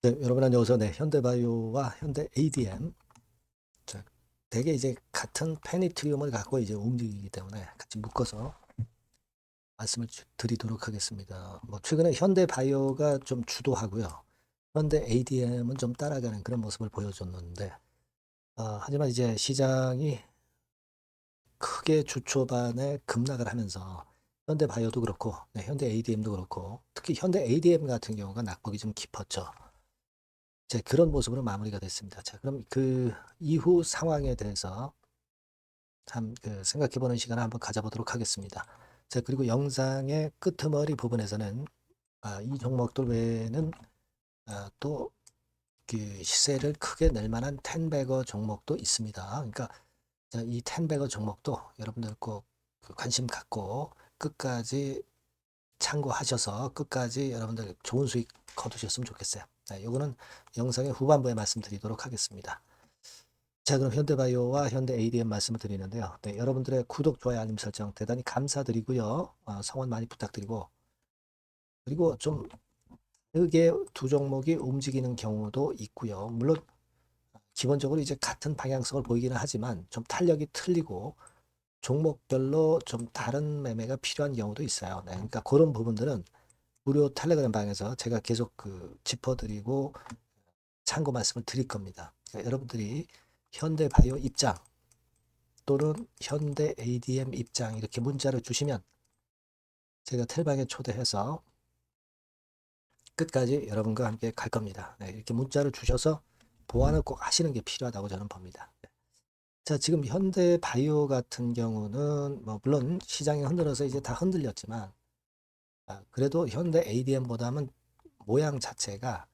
네, 여러분 안녕하세요. 네, 현대바이오와 현대 ADM. 자, 대개 이제 같은 페니트리움을 갖고 이제 움직이기 때문에 같이 묶어서 말씀을 드리도록 하겠습니다. 뭐 최근에 현대바이오가 좀 주도하고요. 현대 ADM은 좀 따라가는 그런 모습을 보여줬는데, 하지만 이제 시장이 크게 주 초반에 급락을 하면서 현대바이오도 그렇고, 네, 현대 ADM도 그렇고, 특히 현대 ADM 같은 경우가 낙폭이 좀 깊었죠. 제 그런 모습으로 마무리가 됐습니다. 자, 그럼 그 이후 상황에 대해서 생각해보는 시간을 한번 가져보도록 하겠습니다. 자, 그리고 영상의 끄트머리 부분에서는 이 종목들 외에는 또 그 시세를 크게 낼 만한 텐베거 종목도 있습니다. 그러니까 자, 이 텐베거 종목도 여러분들 꼭그 관심 갖고 끝까지 참고하셔서 끝까지 여러분들 좋은 수익 거두셨으면 좋겠어요. 네, 요거는 영상의 후반부에 말씀드리도록 하겠습니다. 자, 그럼 현대바이오와 현대 ADM 말씀을 드리는데요. 네, 여러분들의 구독, 좋아요, 알림 설정 대단히 감사드리고요. 성원 많이 부탁드리고, 그리고 좀 크게 두 종목이 움직이는 경우도 있고요. 물론 기본적으로 이제 같은 방향성을 보이기는 하지만 좀 탄력이 틀리고 종목별로 좀 다른 매매가 필요한 경우도 있어요. 네, 그러니까 그런 부분들은 무료 텔레그램 방에서 제가 계속 짚어드리고 참고 말씀을 드릴 겁니다. 그러니까 여러분들이 현대바이오 입장 또는 현대 ADM 입장 이렇게 문자를 주시면 제가 텔방에 초대해서 끝까지 여러분과 함께 갈 겁니다. 네, 이렇게 문자를 주셔서 보완을 꼭 하시는 게 필요하다고 저는 봅니다. 자, 지금 현대바이오 같은 경우는 뭐 물론 시장이 흔들어서 이제 다 흔들렸지만 그래도 현대 ADM보다는 모양 자체가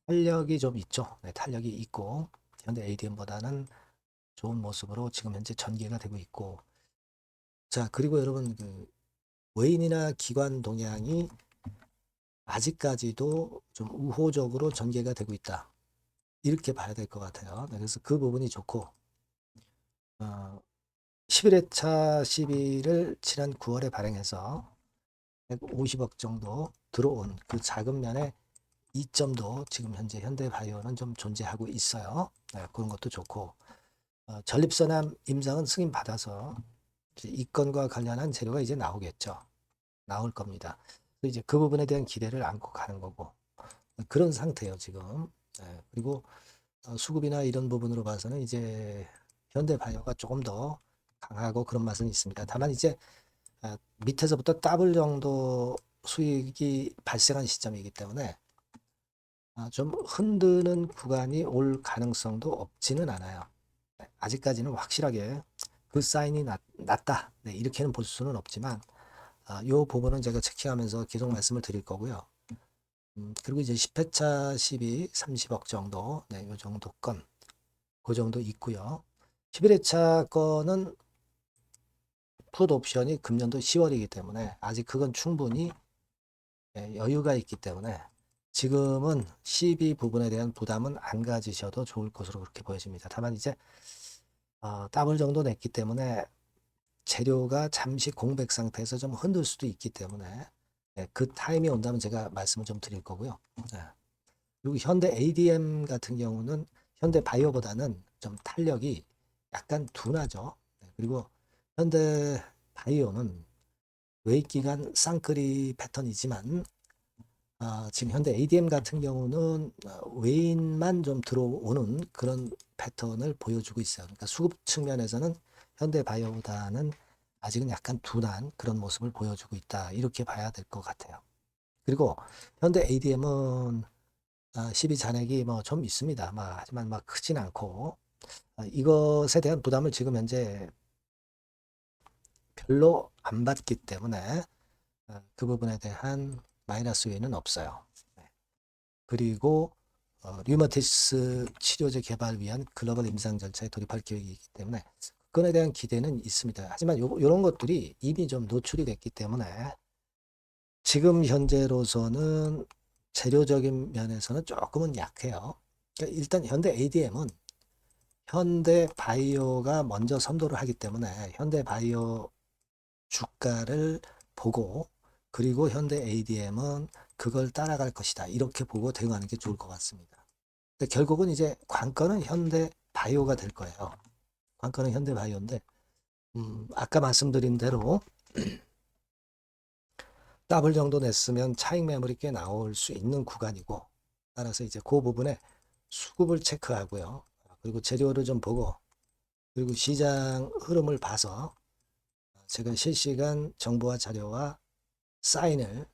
탄력이 좀 있죠. 네, 탄력이 있고 현대 ADM보다는 좋은 모습으로 지금 현재 전개가 되고 있고, 자, 그리고 여러분 외인이나 기관 동향이 아직까지도 좀 우호적으로 전개가 되고 있다. 이렇게 봐야 될 것 같아요. 네, 그래서 그 부분이 좋고, 11회차 시비를 지난 9월에 발행해서 150억 정도 들어온 그 자금면의 이점도 지금 현재 현대바이오는 좀 존재하고 있어요. 네, 그런 것도 좋고, 전립선암 임상은 승인 받아서 이 건과 관련한 재료가 이제 나오겠죠. 나올 겁니다. 이제 그 부분에 대한 기대를 안고 가는 거고 그런 상태예요 지금. 그리고 수급이나 이런 부분으로 봐서는 이제 현대바이오가 조금 더 강하고 그런 맛은 있습니다. 다만 이제 밑에서부터 더블 정도 수익이 발생한 시점이기 때문에 좀 흔드는 구간이 올 가능성도 없지는 않아요. 아직까지는 확실하게 그 사인이 났다. 네, 이렇게는 볼 수는 없지만 이 부분은 제가 체킹하면서 계속 말씀을 드릴 거고요. 그리고 이제 10회차 12, 30억 정도, 네, 요 정도 건, 그 정도 있고요. 11회차 건은 풋 옵션이 금년도 10월이기 때문에 아직 그건 충분히 여유가 있기 때문에 지금은 12 부분에 대한 부담은 안 가지셔도 좋을 것으로 그렇게 보여집니다. 다만 이제 더블 정도 냈기 때문에 재료가 잠시 공백 상태에서 좀 흔들 수도 있기 때문에 그 타임이 온다면 제가 말씀을 좀 드릴 거고요. 그리고 현대 ADM 같은 경우는 현대 바이오보다는 좀 탄력이 약간 둔하죠. 그리고 현대 바이오는 외기간 쌍끌이 패턴이지만 지금 현대 ADM 같은 경우는 외인만 좀 들어오는 그런 패턴을 보여주고 있어요. 그러니까 수급 측면에서는 현대 바이오보다는 아직은 약간 둔한 그런 모습을 보여주고 있다. 이렇게 봐야 될 것 같아요. 그리고 현대 ADM은 12 잔액이 뭐 좀 있습니다. 하지만 막 크진 않고 이것에 대한 부담을 지금 현재 별로 안 받기 때문에 그 부분에 대한 마이너스 요인은 없어요. 네. 그리고 류마티스 치료제 개발 위한 글로벌 임상 절차에 돌입할 계획이기 때문에 그건에 대한 기대는 있습니다. 하지만 요런 것들이 이미 좀 노출이 됐기 때문에 지금 현재로서는 재료적인 면에서는 조금은 약해요. 그러니까 일단 현대 ADM은 현대 바이오가 먼저 선도를 하기 때문에 현대 바이오 주가를 보고 그리고 현대 ADM은 그걸 따라갈 것이다. 이렇게 보고 대응하는 게 좋을 것 같습니다. 근데 결국은 이제 관건은 현대 바이오가 될 거예요. 관건은 현대 바이오인데 아까 말씀드린 대로 더블 정도 냈으면 차익 매물이 꽤 나올 수 있는 구간이고, 따라서 이제 그 부분에 수급을 체크하고요. 그리고 재료를 좀 보고, 그리고 시장 흐름을 봐서 제가 실시간 정보와 자료와 사인을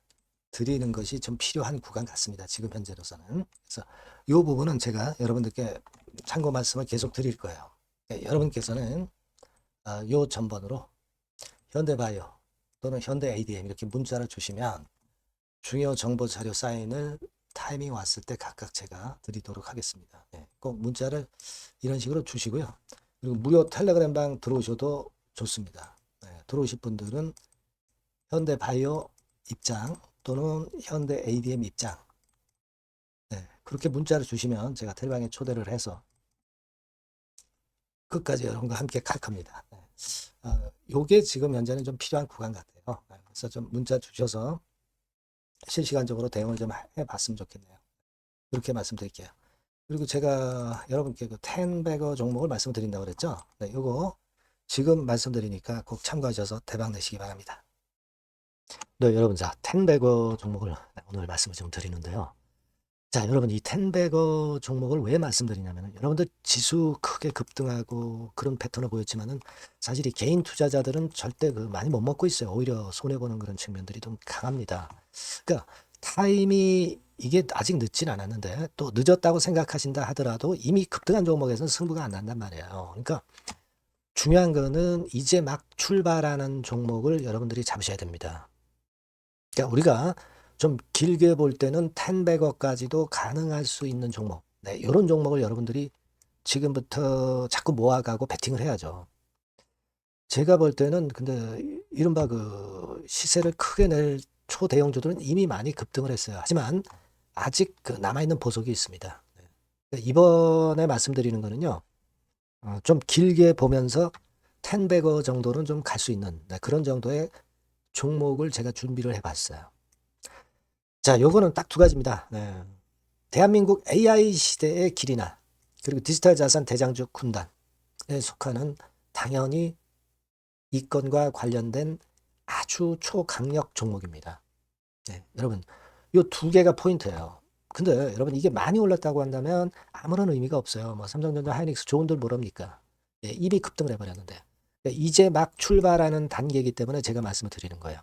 드리는 것이 좀 필요한 구간 같습니다. 지금 현재로서는. 그래서 이 부분은 제가 여러분들께 참고 말씀을 계속 드릴 거예요. 여러분께서는 이 전번으로 현대바이오 또는 현대 ADM 이렇게 문자를 주시면 중요 정보 자료 사인을 타이밍 왔을 때 각각 제가 드리도록 하겠습니다. 꼭 문자를 이런 식으로 주시고요. 그리고 무료 텔레그램 방 들어오셔도 좋습니다. 들어오실 분들은 현대바이오 입장 또는 현대 ADM 입장, 그렇게 문자를 주시면 제가 텔방에 초대를 해서 끝까지 여러분과 함께 갈 겁니다. 요게 지금 현재는 좀 필요한 구간 같아요. 그래서 좀 문자 주셔서 실시간적으로 대응을 좀 해봤으면 좋겠네요. 이렇게 말씀드릴게요. 그리고 제가 여러분께 그 텐베거 종목을 말씀드린다고 그랬죠. 요거 지금 말씀드리니까 꼭 참고하셔서 대박 내시기 바랍니다. 네, 여러분, 자, 텐베거 종목을 오늘 말씀을 좀 드리는데요. 자, 여러분, 이 텐베거 종목을 왜 말씀드리냐면, 여러분들 지수 크게 급등하고 그런 패턴을 보였지만은, 사실 이 개인 투자자들은 절대 그 많이 못 먹고 있어요. 오히려 손해보는 그런 측면들이 좀 강합니다. 그러니까 타임이 이게 아직 늦진 않았는데, 또 늦었다고 생각하신다 하더라도 이미 급등한 종목에서는 승부가 안 난단 말이에요. 그러니까 중요한 거는 이제 막 출발하는 종목을 여러분들이 잡으셔야 됩니다. 그러니까 우리가 좀 길게 볼 때는 10백억까지도 가능할 수 있는 종목. 이런 종목을 여러분들이 지금부터 자꾸 모아가고 베팅을 해야죠. 제가 볼 때는 근데 이른바 그 시세를 크게 낼 초대형주들은 이미 많이 급등을 했어요. 하지만 아직 그 남아있는 보석이 있습니다. 이번에 말씀드리는 거는요. 좀 길게 보면서 10백억 정도는 좀 갈 수 있는 그런 정도의 종목을 제가 준비를 해봤어요. 자, 요거는 딱 두 가지입니다. 대한민국 AI 시대의 길이나 그리고 디지털 자산 대장주 군단에 속하는 당연히 이 건과 관련된 아주 초강력 종목입니다. 여러분, 요 두 개가 포인트예요. 근데 여러분 이게 많이 올랐다고 한다면 아무런 의미가 없어요. 뭐 삼성전자, 하이닉스 좋은들 모릅니까? 이미 급등을 해버렸는데 이제 막 출발하는 단계이기 때문에 제가 말씀을 드리는 거예요.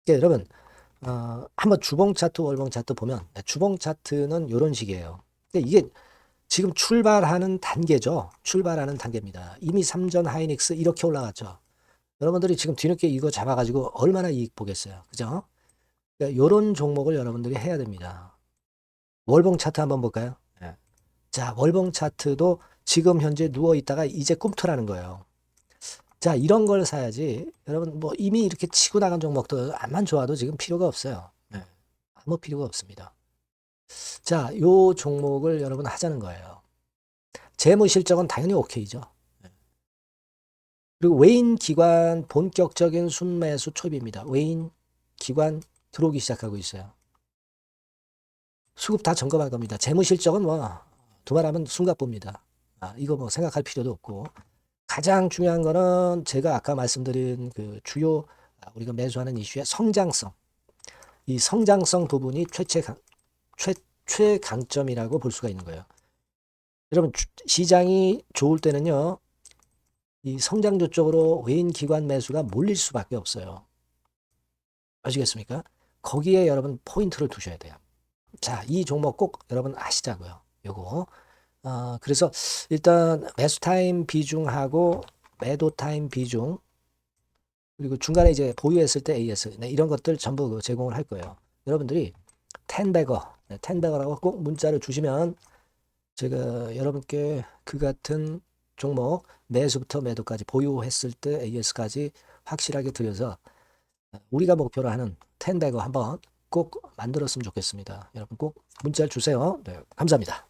그러니까 여러분 한번 주봉 차트, 월봉 차트 보면 주봉 차트는 이런 식이에요. 이게 지금 출발하는 단계죠. 출발하는 단계입니다. 이미 삼전 하이닉스 이렇게 올라갔죠. 여러분들이 지금 뒤늦게 이거 잡아가지고 얼마나 이익 보겠어요. 그죠? 그러니까 이런 종목을 여러분들이 해야 됩니다. 월봉 차트 한번 볼까요? 자, 월봉 차트도 지금 현재 누워 있다가 이제 꿈틀하는 거예요. 자, 이런 걸 사야지. 여러분, 뭐 이미 이렇게 치고 나간 종목도 암만 좋아도 지금 필요가 없어요. 아무 필요가 없습니다. 자, 요 종목을 여러분 하자는 거예요. 재무 실적은 당연히 오케이죠. 그리고 외인 기관 본격적인 순매수 초입입니다. 외인 기관 들어오기 시작하고 있어요. 수급 다 점검할 겁니다. 재무 실적은 뭐 두말하면 숨가쁩니다. 이거 뭐 생각할 필요도 없고. 가장 중요한 거는 제가 아까 말씀드린 그 주요 우리가 매수하는 이슈의 성장성. 이 성장성 부분이 최강점이라고 볼 수가 있는 거예요. 여러분 시장이 좋을 때는요. 이 성장주 쪽으로 외인 기관 매수가 몰릴 수밖에 없어요. 아시겠습니까? 거기에 여러분 포인트를 두셔야 돼요. 자, 이 종목 꼭 여러분 아시자고요. 요거. 그래서 일단 매수 타임 비중하고 매도 타임 비중 그리고 중간에 이제 보유했을 때 AS 이런 것들 전부 제공을 할 거예요. 여러분들이 텐베거라고 꼭 문자를 주시면 제가 여러분께 그 같은 종목 매수부터 매도까지 보유했을 때 AS까지 확실하게 드려서 우리가 목표로 하는 텐베거 한번 꼭 만들었으면 좋겠습니다. 여러분 꼭 문자를 주세요. 감사합니다.